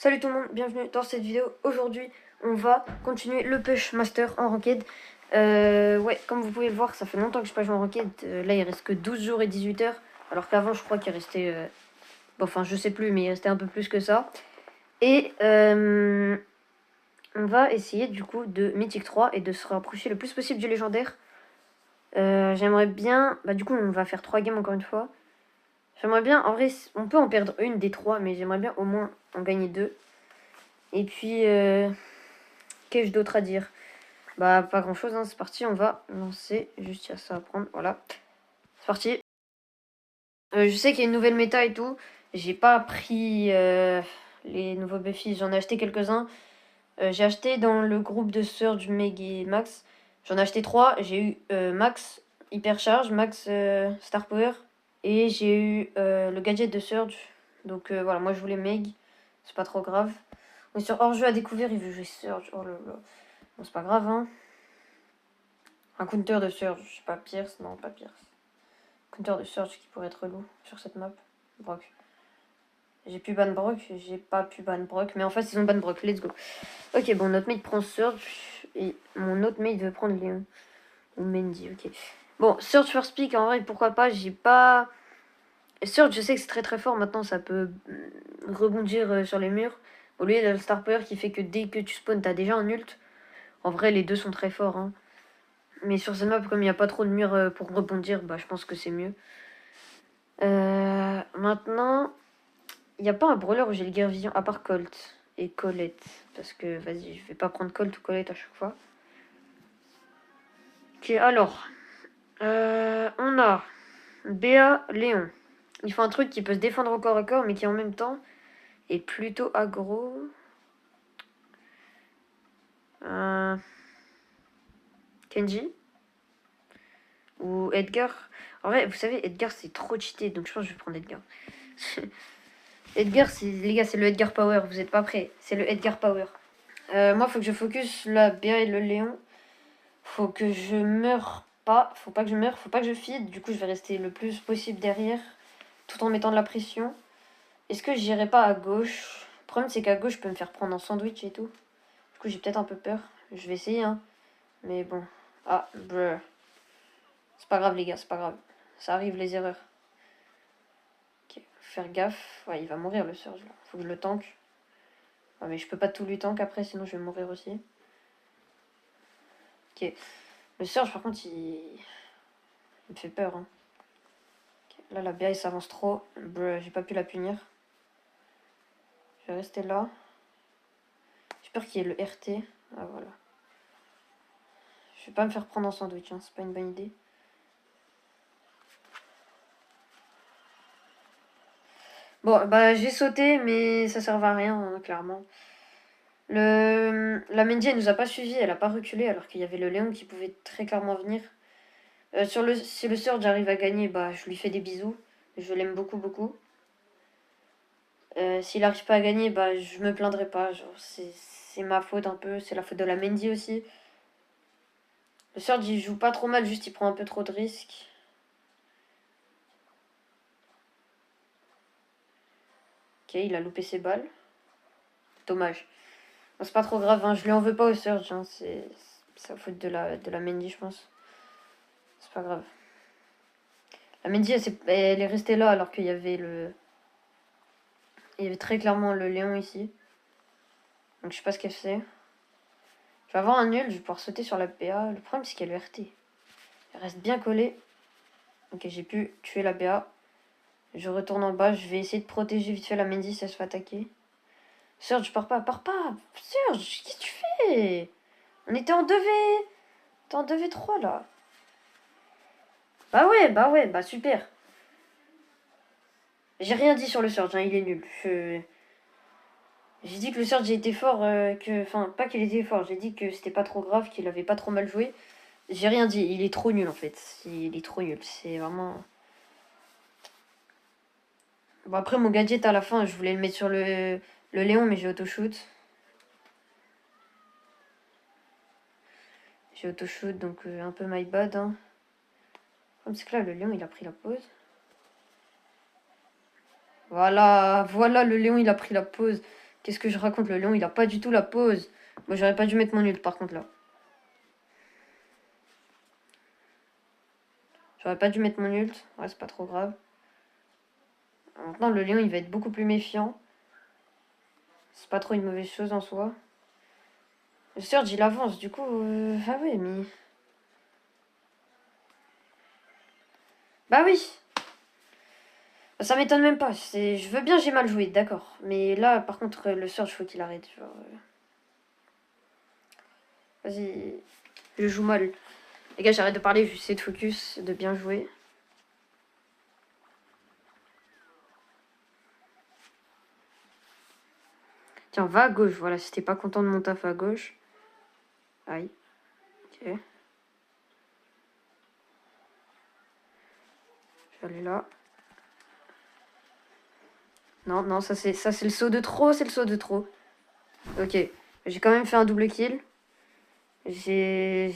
Salut tout le monde, bienvenue dans cette vidéo. Aujourd'hui, on va continuer le Push Master en Ranked. Ouais, comme vous pouvez le voir, ça fait longtemps que je n'ai pas joué en Ranked. Là, il reste que 12 jours et 18 heures. Alors qu'avant, je crois qu'il restait... Bon, enfin, je sais plus, mais il restait un peu plus que ça. Et on va essayer du coup de Mythique 3 et de se rapprocher le plus possible du légendaire. J'aimerais bien... Bah du coup, on va faire 3 games encore une fois. J'aimerais bien... En vrai, on peut en perdre une des 3, mais j'aimerais bien au moins en gagner 2. Et puis, qu'ai-je d'autre à dire? Bah, pas grand chose, hein. C'est parti, on va lancer. Juste, il y a ça à prendre, voilà. C'est parti. Je sais qu'il y a une nouvelle méta et tout. J'ai pas pris les nouveaux Buffy, j'en ai acheté quelques-uns. J'ai acheté dans le groupe de Surge, Meg et Max. J'en ai acheté 3. J'ai eu Max Hypercharge, Max Star Power. Et j'ai eu le gadget de Surge. Donc voilà, moi je voulais Meg. C'est pas trop grave. On est sur hors-jeu à découvrir, il veut jouer Surge. Oh là là. Bon, c'est pas grave, hein. Un counter de Surge, je sais pas, Pierce, non, pas Pierce. Counter de Surge qui pourrait être loup sur cette map. Brock. J'ai pu ban Brock, j'ai pas pu ban Brock, mais en fait ils ont ban Brock, let's go. Ok, bon, notre mate prend Surge, et mon autre mate veut prendre Léon. Ou Mendy, ok. Bon, Surge first pick, en vrai, pourquoi pas, j'ai pas... Surge, je sais que c'est très très fort, maintenant ça peut rebondir sur les murs. Au lieu de le Star Power qui fait que dès que tu spawns, t'as déjà un ult. En vrai, les deux sont très forts, hein. Mais sur cette map, comme il n'y a pas trop de murs pour rebondir, bah je pense que c'est mieux. Maintenant, il n'y a pas un brawler où j'ai le guerre-vision, à part Colt et Colette. Parce que, vas-y, je vais pas prendre Colt ou Colette à chaque fois. Ok, alors. On a Béa Léon. Il faut un truc qui peut se défendre au corps à corps, mais qui en même temps est plutôt aggro. Kenji ou Edgar. En vrai, vous savez, Edgar c'est trop cheaté, donc je pense que je vais prendre Edgar. Edgar, les gars, c'est le Edgar Power. Vous êtes pas prêts? C'est le Edgar Power. Moi, faut que je focus la Béa et le Léon. Faut que je meure pas. Faut pas que je meure. Faut pas que je feed. Du coup, je vais rester le plus possible derrière, tout en mettant de la pression. Est-ce que j'irai pas à gauche? Le problème, c'est qu'à gauche, je peux me faire prendre en sandwich et tout. Du coup, j'ai peut-être un peu peur. Je vais essayer, hein. Mais bon. Ah, bruh. C'est pas grave, les gars, c'est pas grave. Ça arrive, les erreurs. Ok, faire gaffe. Ouais, il va mourir, le Surge, là. Faut que je le tank. Ouais, mais je peux pas tout lui tank après, sinon je vais mourir aussi. Ok. Le Surge, par contre, il me fait peur, hein. Okay. Là, la BA, il s'avance trop. Bruh, j'ai pas pu la punir. Je vais rester là. J'ai peur qu'il y ait le RT. Ah, voilà. Je vais pas me faire prendre en sandwich, hein. C'est pas une bonne idée. Bon, bah, j'ai sauté, mais ça servait à rien, hein, clairement. La Mendy, elle nous a pas suivi, elle a pas reculé, alors qu'il y avait le Léon qui pouvait très clairement venir. Si le Surge arrive à gagner, bah, je lui fais des bisous. Je l'aime beaucoup, beaucoup. S'il arrive pas à gagner, bah, je me plaindrai pas. Genre, c'est ma faute un peu, c'est la faute de la Mendy aussi. Le Surge, il joue pas trop mal, juste il prend un peu trop de risques. Ok, il a loupé ses balles. Dommage. Bon, c'est pas trop grave, hein, je lui en veux pas au Surge, hein, c'est la faute de la Mendy, je pense. C'est pas grave. La Mendy, elle est restée là alors qu'il y avait le... Il y avait très clairement le Léon ici. Donc je sais pas ce qu'elle fait. Je vais avoir un nul, je vais pouvoir sauter sur la PA. Le problème c'est qu'elle est RT. Elle reste bien collée. Ok, j'ai pu tuer la BA. Je retourne en bas, je vais essayer de protéger vite fait la Mendy si elle se fait attaquer. Surge, pars pas, pars pas. Surge, qu'est-ce que tu fais? On était en 2v. T'es en 2v3 là. Bah ouais, bah super. J'ai rien dit sur le Surge, hein, il est nul. J'ai dit que le Surge était fort, enfin, pas qu'il était fort, j'ai dit que c'était pas trop grave, qu'il avait pas trop mal joué. J'ai rien dit, il est trop nul en fait. Il est trop nul, c'est vraiment... Bon, après, mon gadget à la fin, je voulais le mettre sur le Léon, mais j'ai auto-shoot. J'ai auto-shoot, donc un peu my bad. Hein. Comme c'est que là, le Léon, il a pris la pause. Voilà, voilà, le Léon, il a pris la pause. Qu'est-ce que je raconte? Le lion, il a pas du tout la pose. Moi, j'aurais pas dû mettre mon ult, par contre, là. J'aurais pas dû mettre mon ult. Ouais, c'est pas trop grave. Maintenant, le lion, il va être beaucoup plus méfiant. C'est pas trop une mauvaise chose en soi. Le Surge, il avance, du coup... Ah ouais, mais... Bah oui. Ça m'étonne même pas. Je veux bien, j'ai mal joué, d'accord. Mais là, par contre, le Surge, faut qu'il arrête. Vas-y. Je joue mal. Les gars, j'arrête de parler, j'essaie de focus, de bien jouer. Tiens, va à gauche, voilà, si t'es pas content de mon taf à gauche. Aïe. Ok. Je vais aller là. Non, non, ça c'est le saut de trop, c'est le saut de trop. Ok. J'ai quand même fait un double kill. J'ai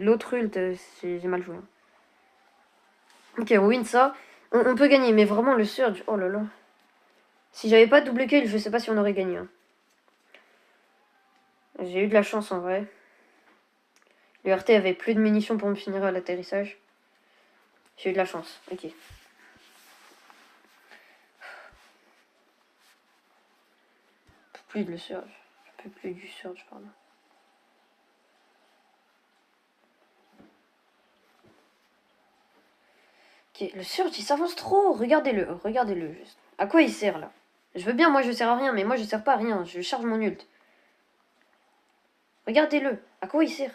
l'autre ult, j'ai mal joué. Ok, on win ça. On peut gagner, mais vraiment le surge, oh là là. Si j'avais pas de double kill, je sais pas si on aurait gagné. Hein. J'ai eu de la chance en vrai. Le RT avait plus de munitions pour me finir à l'atterrissage. J'ai eu de la chance, ok. Plus de le surge. Je peux plus du surge, pardon. Ok, le surge, il s'avance trop. Regardez-le, regardez-le juste. À quoi il sert là? Je veux bien, moi je sers à rien, mais moi je sers pas à rien. Je charge mon ult. Regardez-le. À quoi il sert?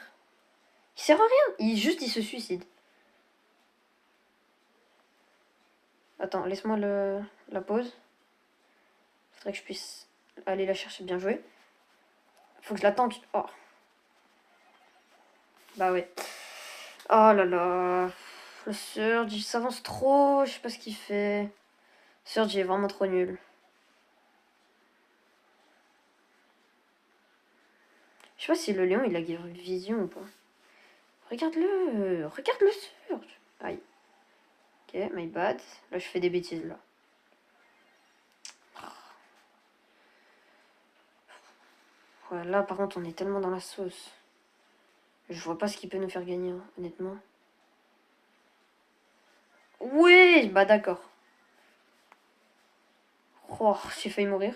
Il sert à rien. Il se suicide. Attends, laisse-moi la pause. Faudrait que je puisse aller la chercher. Bien joué. Faut que je la tank. Oh. Bah ouais. Oh là là. Le Surge, il s'avance trop. Je sais pas ce qu'il fait. Surge, il est vraiment trop nul. Je sais pas si le lion, il a vision ou pas. Regarde-le. Regarde le Surge. Aïe. Ok, my bad. Là, je fais des bêtises, là. Ouais, là, par contre, on est tellement dans la sauce. Je vois pas ce qui peut nous faire gagner, hein, honnêtement. Oui, bah d'accord. Oh, j'ai failli mourir.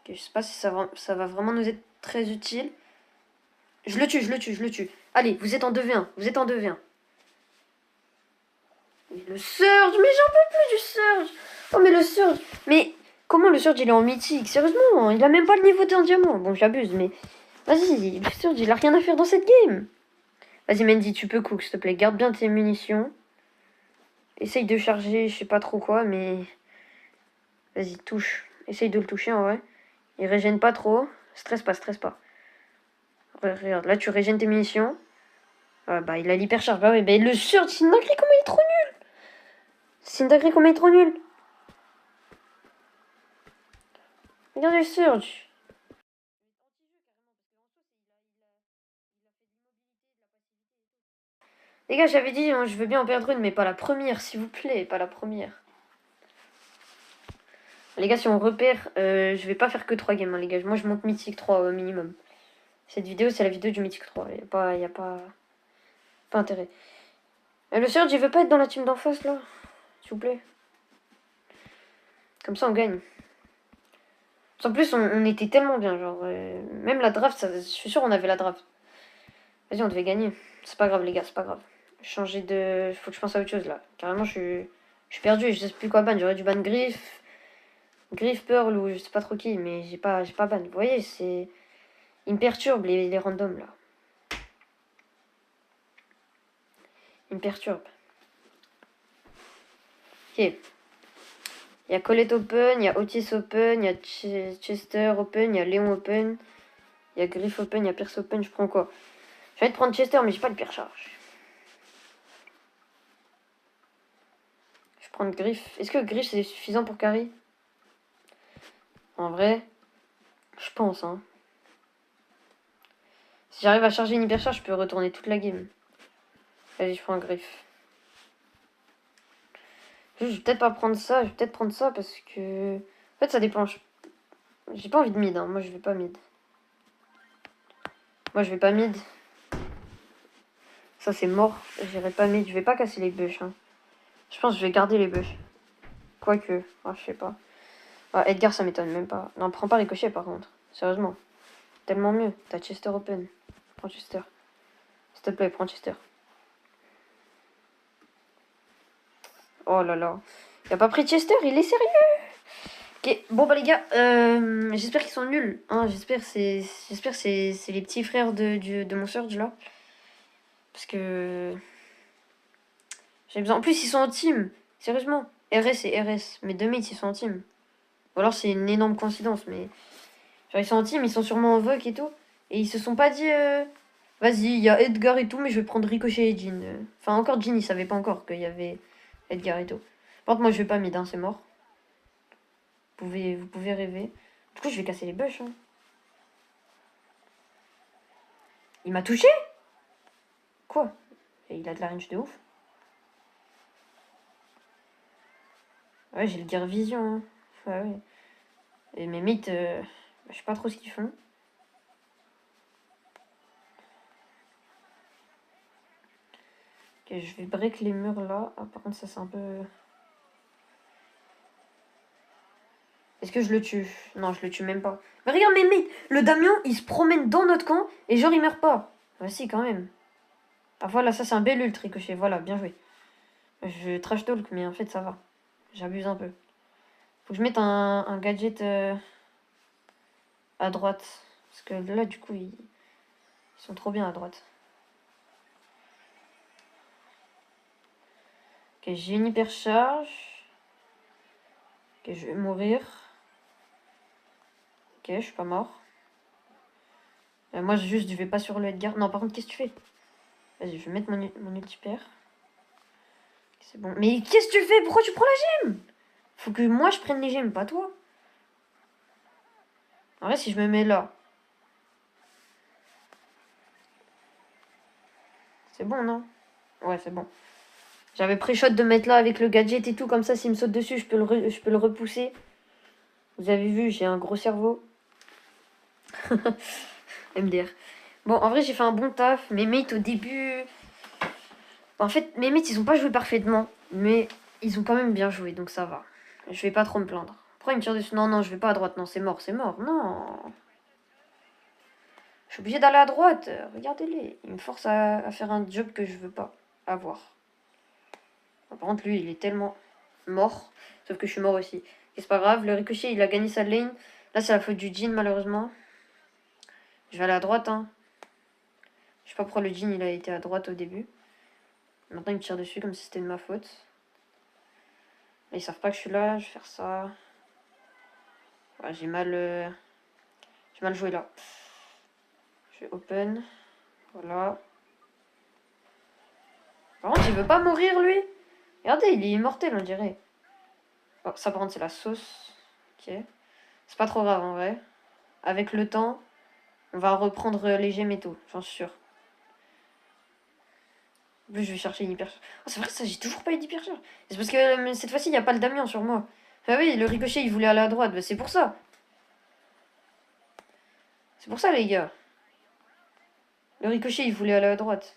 Okay, je sais pas si ça va vraiment nous être très utile. Je le tue, je le tue, je le tue. Allez, vous êtes en 2v1, vous êtes en 2v1. Mais le Surge, mais j'en peux plus du Surge. Oh, mais le Surge. Mais comment le Surge, il est en mythique? Sérieusement, il a même pas le niveau d'un diamant. Bon, j'abuse, mais... Vas-y, le Surge, il a rien à faire dans cette game. Vas-y, Mendy, tu peux cook, s'il te plaît. Garde bien tes munitions. Essaye de charger, je sais pas trop quoi, mais... Vas-y, touche. Essaye de le toucher, en vrai. Il régène pas trop. Stresse pas, stresse pas. Regarde, là, tu régènes tes munitions. Ah, bah, il a l'hypercharge. Bah oui, bah, le Surge, c'est une dinguerie, comment il est trop nul. C'est une dinguerie, comment il est trop nul. Regarde le Surge. Les gars, j'avais dit, hein, je veux bien en perdre une, mais pas la première, s'il vous plaît, pas la première. Les gars, si on repère, je vais pas faire que 3 games, hein, les gars. Moi, je monte Mythique 3 au minimum. Cette vidéo, c'est la vidéo du Mythique 3. Y a pas intérêt. Le Surge, il veut pas être dans la team d'en face, là. S'il vous plaît. Comme ça, on gagne. En plus, on était tellement bien, genre... même la draft, je suis sûr on avait la draft. Vas-y, on devait gagner. C'est pas grave, les gars, c'est pas grave. Changer de... Faut que je pense à autre chose, là. Carrément, je suis perdu et je sais plus quoi ban. J'aurais dû ban Griff, Pearl ou je sais pas trop qui, mais j'ai pas ban. Vous voyez, c'est... Il me perturbe, les randoms, là. Il me perturbe. Ok. Il y a Colette Open, il y a Otis Open, il y a Chester Open, il y a Léon Open, il y a Griff Open, il y a Pierce Open. Je prends quoi? Je vais te prendre Chester, mais j'ai pas le pire charge. Je vais prendre Griff. Est-ce que Griff c'est suffisant pour carry? En vrai, je pense, hein. Si j'arrive à charger une hyper charge, je peux retourner toute la game. Vas-y, je prends un Griff. Je vais peut-être pas prendre ça. Je vais peut-être prendre ça parce que... En fait, ça dépend. J'ai pas envie de mid. Hein. Moi, je vais pas mid. Moi, je vais pas mid. Ça, c'est mort. J'irai pas mid. Je vais pas casser les bush. Hein. Je pense que je vais garder les bush. Quoique. Ah, je sais pas. Ah, Edgar, ça m'étonne même pas. Non, prends pas Ricochet, par contre. Sérieusement. Tellement mieux. T'as Chester open. Prends Chester. S'il te plaît, prends Chester. Oh là là. Il a pas pris Chester, il est sérieux. Ok, bon bah les gars, j'espère qu'ils sont nuls. Hein, j'espère c'est les petits frères de mon Surge là. Parce que... J'ai besoin... En plus, ils sont en team. Sérieusement. RS et RS. Mes deux mates, ils sont en team. Ou alors c'est une énorme coïncidence, mais... Genre, ils sont en team, ils sont sûrement en voc et tout. Et ils se sont pas dit... Vas-y, il y a Edgar et tout, mais je vais prendre Ricochet et Jean. Enfin, encore Jean, il savait pas encore qu'il y avait Edgar et tout. Par contre, moi, je vais pas mid, hein, c'est mort. Vous pouvez rêver. Du coup, je vais casser les bush. Hein. Il m'a touché. Quoi? Et il a de la range de ouf. Ouais, j'ai le Gear Vision. Hein. Ouais, ouais. Et mes mates, je sais pas trop ce qu'ils font. Ok, je vais break les murs là. Ah, par contre, ça c'est un peu... Est-ce que je le tue? Non, je le tue même pas. Mais regarde mes mates. Le Damien, il se promène dans notre camp et genre il meurt pas. Bah si, quand même. Ah voilà, ça c'est un bel ult Ricochet. Voilà, bien joué. Je trash talk, mais en fait ça va. J'abuse un peu. Faut que je mette un gadget à droite. Parce que là, du coup, ils sont trop bien à droite. Ok, j'ai une hypercharge. Ok, je vais mourir. Ok, je suis pas mort. Moi, je vais pas sur le Edgar. Non, par contre, qu'est-ce que tu fais? Vas-y, je vais mettre mon ultipère. C'est bon. Mais qu'est-ce que tu fais? Pourquoi tu prends la gemme? Faut que moi, je prenne les gemmes, pas toi. En vrai, si je me mets là... C'est bon, non? Ouais, c'est bon. J'avais pré-shot de mettre là avec le gadget et tout. Comme ça, s'il me saute dessus, je peux le repousser. Vous avez vu, j'ai un gros cerveau. MDR. Bon, en vrai, j'ai fait un bon taf. Mes mates, au début... En fait, mes mates, ils ont pas joué parfaitement. Mais ils ont quand même bien joué, donc ça va. Je vais pas trop me plaindre. Pourquoi il me tire dessus? Non, non, je vais pas à droite. Non, c'est mort, c'est mort. Non. Je suis obligée d'aller à droite. Regardez-les. Il me force à faire un job que je veux pas avoir. Par contre, lui, il est tellement mort. Sauf que je suis mort aussi. Et c'est pas grave. Le Ricochet, il a gagné sa lane. Là, c'est la faute du Jhin, malheureusement. Je vais aller à droite, hein. Je sais pas pourquoi le Jhin, il a été à droite au début. Maintenant, il me tire dessus comme si c'était de ma faute. Là, ils savent pas que je suis là. Je vais faire ça. Ouais, j'ai mal joué là. Je vais open. Voilà. Par contre, il veut pas mourir, lui. Regardez, il est immortel, on dirait. Oh, ça, par contre, c'est la sauce. Ok. C'est pas trop grave, en vrai. Avec le temps, on va reprendre les gemmes et tout, j'en suis sûr. En plus, je vais chercher une hyper... Oh, c'est vrai, ça, j'ai toujours pas eu d'hyper. C'est parce que cette fois-ci, il n'y a pas le Damien sur moi. Ah oui, le Ricochet, il voulait aller à droite. Bah, c'est pour ça. C'est pour ça, les gars. Le Ricochet, il voulait aller à droite.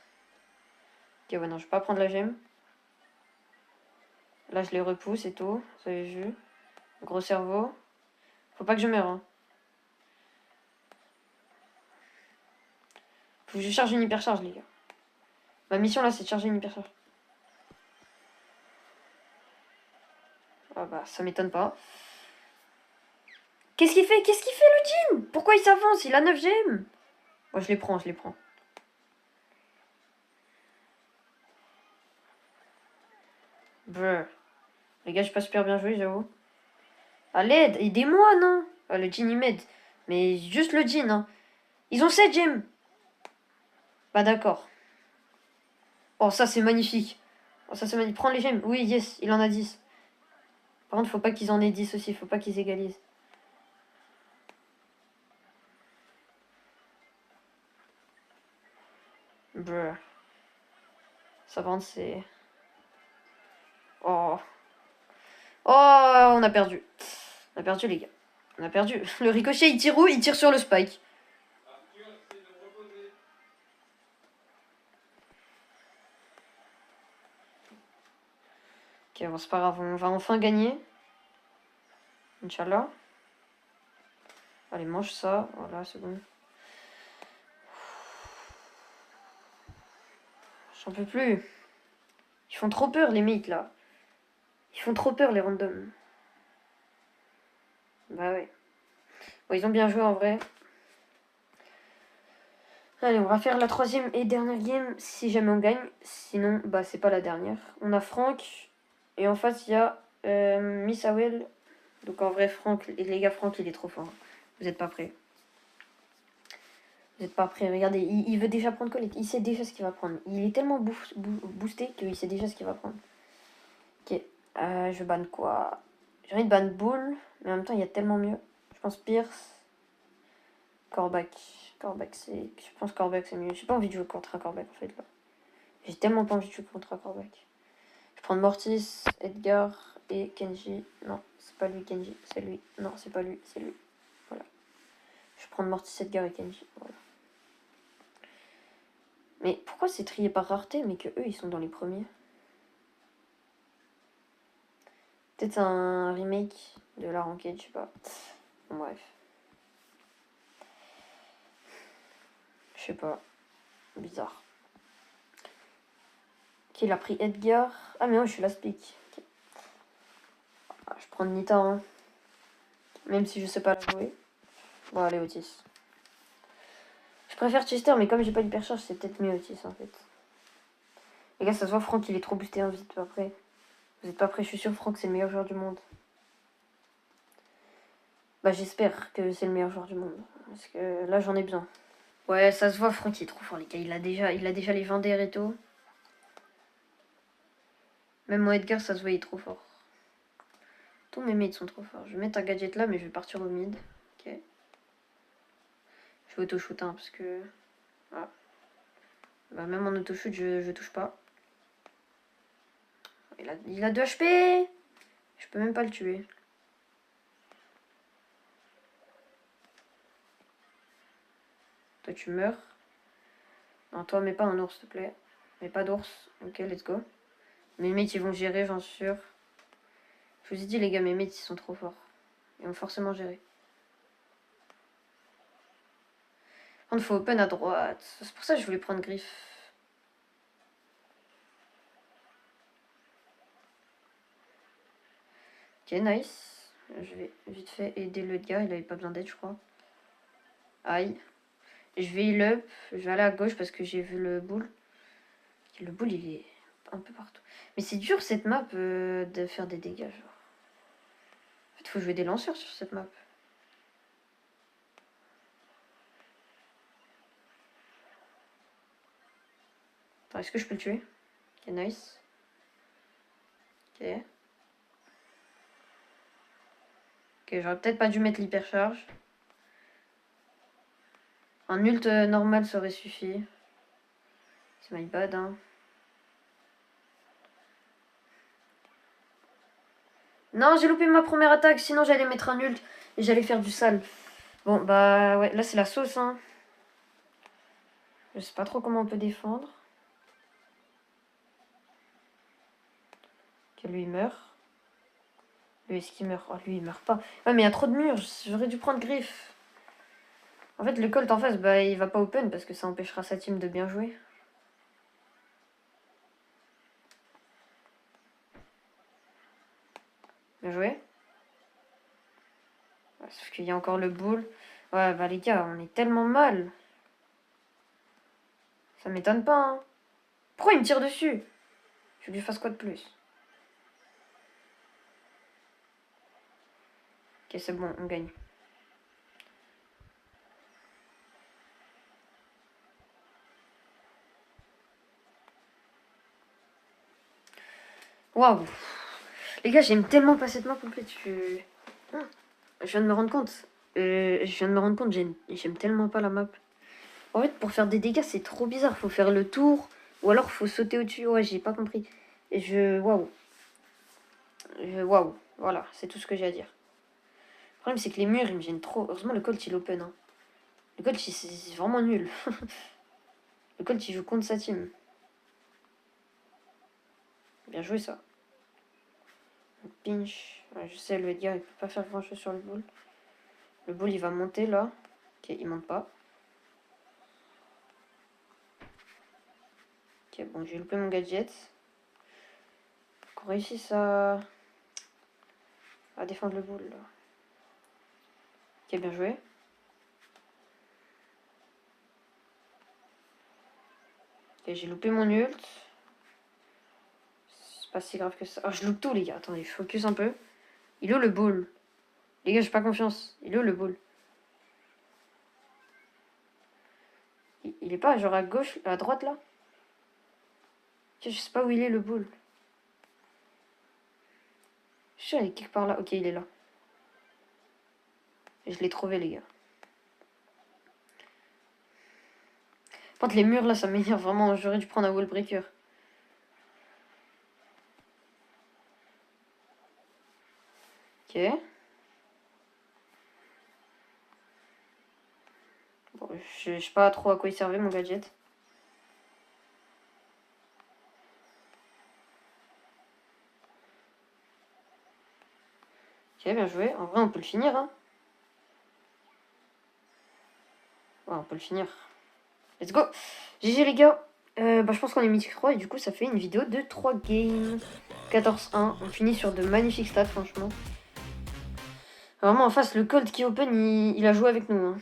Ok, ouais, non, je vais pas prendre la gemme. Là, je les repousse et tout. Vous avez vu. Gros cerveau. Faut pas que je meure, hein. Faut que je charge une hypercharge, les gars. Ma mission, là, c'est de charger une hypercharge. Ah bah, ça m'étonne pas. Qu'est-ce qu'il fait? Qu'est-ce qu'il fait, le Jhin? Pourquoi il s'avance? Il a 9 gemmes. Oh, je les prends, je les prends. Brr. Les gars, je suis pas super bien joué, j'avoue. À l'aide, aidez-moi, non? Ah, le Jhin, il m'aide. Mais juste le Jhin, hein. Ils ont 7 gemmes. Bah d'accord. Oh, ça, c'est magnifique. Oh, ça, c'est magnifique. Prends les gemmes. Oui, yes, il en a 10. Par contre, faut pas qu'ils en aient 10 aussi. Faut pas qu'ils égalisent. Brr. Ça, par contre, c'est... Oh. Oh, on a perdu. On a perdu, les gars. On a perdu. Le ricochet, il tire où? Il tire sur le spike. Ok, bon, c'est pas grave. On va enfin gagner. Inch'Allah. Allez, mange ça. Voilà, c'est bon. J'en peux plus. Ils font trop peur, les mates, là. Ils font trop peur, les randoms. Bah ouais. Bon, ils ont bien joué, en vrai. Allez, on va faire la troisième et dernière game si jamais on gagne. Sinon, bah c'est pas la dernière. On a Franck. Et en face, il y a Miss Awel. Donc en vrai, Franck, les gars, Franck, il est trop fort. Vous êtes pas prêts. Vous êtes pas prêts. Regardez, il veut déjà prendre collecte. Il sait déjà ce qu'il va prendre. Il est tellement boosté qu'il sait déjà ce qu'il va prendre. Ok. Je banne quoi? J'ai envie de ban Bull. Mais en même temps, il y a tellement mieux. Je pense Pierce. Corbac. Corbac, c'est. Je pense Corbac, c'est mieux. J'ai pas envie de jouer contre un Corbac en fait là. J'ai tellement pas envie de jouer contre un Corbac. Je vais prendre Mortis, Edgar et Kenji. Non, c'est pas lui Kenji, c'est lui. Non, c'est pas lui, c'est lui. Voilà. Je vais prendre Mortis, Edgar et Kenji. Voilà. Mais pourquoi c'est trié par rareté mais que eux ils sont dans les premiers? Peut-être un remake de la ranked, je sais pas. Bon, bref. Je sais pas. Bizarre. Ok, il a pris Edgar. Ah mais moi je suis la speak. Okay. Ah, je prends Nita, hein. Même si je sais pas la jouer. Bon, allez, Otis. Je préfère Chester, mais comme j'ai pas d'hypercharge, c'est peut-être mieux Otis en fait. Les gars, ça se voit, Franck il est trop boosté, hein, vous êtes pas prêts. Vous êtes pas prêts, je suis sûr, Franck c'est le meilleur joueur du monde. Bah, j'espère que c'est le meilleur joueur du monde. Parce que là, j'en ai besoin. Ouais, ça se voit, Franck il est trop fort, les gars. Il a déjà légendaire et tout. Même mon Edgar, ça se voit, il est trop fort. Tous mes mates sont trop forts. Je vais mettre un gadget là, mais je vais partir au mid. Ok. Je vais auto-shoot, hein, parce que. Voilà. Bah, même en auto-shoot, je touche pas. Il a 2 HP. Je peux même pas le tuer. Toi, tu meurs. Non, toi, mets pas un ours, s'il te plaît. Mets pas d'ours. Ok, let's go. Mes mates, ils vont gérer, j'en suis sûr. Je vous ai dit, les gars, mes mates, ils sont trop forts. Ils vont forcément gérer. Il faut open à droite. C'est pour ça que je voulais prendre griffe. Ok, nice. Je vais vite fait aider le gars. Il avait pas besoin d'aide, je crois. Aïe. Je vais heal up. Je vais aller à gauche parce que j'ai vu le bull. Le bull, il est un peu partout. Mais c'est dur, cette map, de faire des dégâts, genre. En fait, faut jouer des lanceurs sur cette map. Attends, est-ce que je peux le tuer? Ok, nice. Ok. Ok, j'aurais peut-être pas dû mettre l'hypercharge. Un ult normal, ça aurait suffi. C'est my bad, hein. Non, j'ai loupé ma première attaque, sinon j'allais mettre un ult et j'allais faire du sale. Bon, bah ouais, là c'est la sauce, hein. Je sais pas trop comment on peut défendre. Ok, lui il meurt. Lui, est-ce qu'il meurt? Oh, lui il meurt pas. Ouais, mais il y a trop de murs, j'aurais dû prendre griffe. En fait, le Colt en face, bah il va pas open parce que ça empêchera sa team de bien jouer. Bien joué. Ouais, sauf qu'il y a encore le bull. Ouais, bah les gars, on est tellement mal. Ça m'étonne pas, hein. Pourquoi il me tire dessus? Je lui fasse quoi de plus? Ok, c'est bon, on gagne. Waouh! Les gars, j'aime tellement pas cette map complète. Je viens de me rendre compte. J'aime tellement pas la map. En fait, pour faire des dégâts, c'est trop bizarre. Faut faire le tour, ou alors faut sauter au-dessus. Ouais, j'ai pas compris. Et Waouh. Waouh. Voilà, c'est tout ce que j'ai à dire. Le problème, c'est que les murs, ils me gênent trop. Heureusement, le Colt, il open. Hein. Le Colt, c'est vraiment nul. Le Colt, il joue contre sa team. Bien joué, ça. Pinch. Ouais, je sais, le gars, il peut pas faire grand-chose sur le bull. Le bull, il va monter, là. Ok, il monte pas. Ok, bon, j'ai loupé mon gadget. Faut qu'on réussisse à défendre le bull, là. Ok, bien joué. Ok, j'ai loupé mon ult. C'est pas si grave que ça. Oh, je loupe tout, les gars. Attendez, focus un peu. Il est où le bull? Les gars, j'ai pas confiance. Il est où le bull? Il est pas genre à gauche, à droite, là? Je sais pas où il est, le bull. Je suis sûr, il est quelque part là. Ok, il est là. Je l'ai trouvé, les gars. Par contre, les murs, là, ça m'énerve vraiment. J'aurais dû prendre un wall breaker. Ok. Bon, je sais pas trop à quoi il servait, mon gadget. Ok, bien joué. En vrai, on peut le finir, hein. Ouais, on peut le finir. Let's go. GG, les gars. Je pense qu'on est mythique 3 et du coup, ça fait une vidéo de 3 games. 14-1. On finit sur de magnifiques stats, franchement. Vraiment, en face, le Colt qui open, il a joué avec nous. Hein.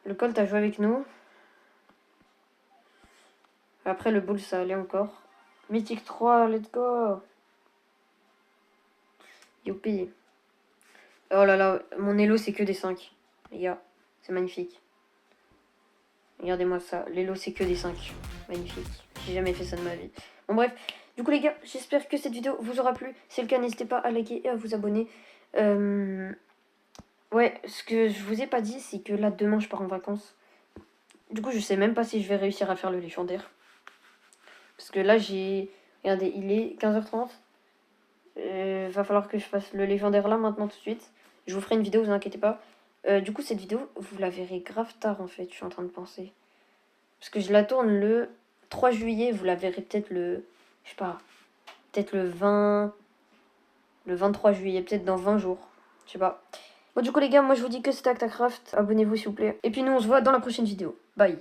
Le Colt a joué avec nous. Après, le Bull, ça allait encore. Mythique 3, let's go. Youpi. Oh là là, mon elo, c'est que des 5. Les gars, c'est magnifique. Regardez-moi ça. L'elo, c'est que des 5. Magnifique. J'ai jamais fait ça de ma vie. Bon, bref. Du coup, les gars, j'espère que cette vidéo vous aura plu. Si c'est le cas, n'hésitez pas à liker et à vous abonner. Ouais, ce que je vous ai pas dit, c'est que là, demain, je pars en vacances. Du coup, je sais même pas si je vais réussir à faire le légendaire. Parce que là, j'ai... Regardez, il est 15h30. Va falloir que je fasse le légendaire là, maintenant, tout de suite. Je vous ferai une vidéo, vous inquiétez pas. Du coup, cette vidéo, vous la verrez grave tard, en fait, je suis en train de penser. Parce que je la tourne le 3 juillet, vous la verrez peut-être le... Je sais pas, peut-être le 20... Le 23 juillet, peut-être dans 20 jours. Je sais pas. Bon, du coup, les gars, moi, je vous dis que c'était ActaCraft. Abonnez-vous, s'il vous plaît. Et puis, nous, on se voit dans la prochaine vidéo. Bye.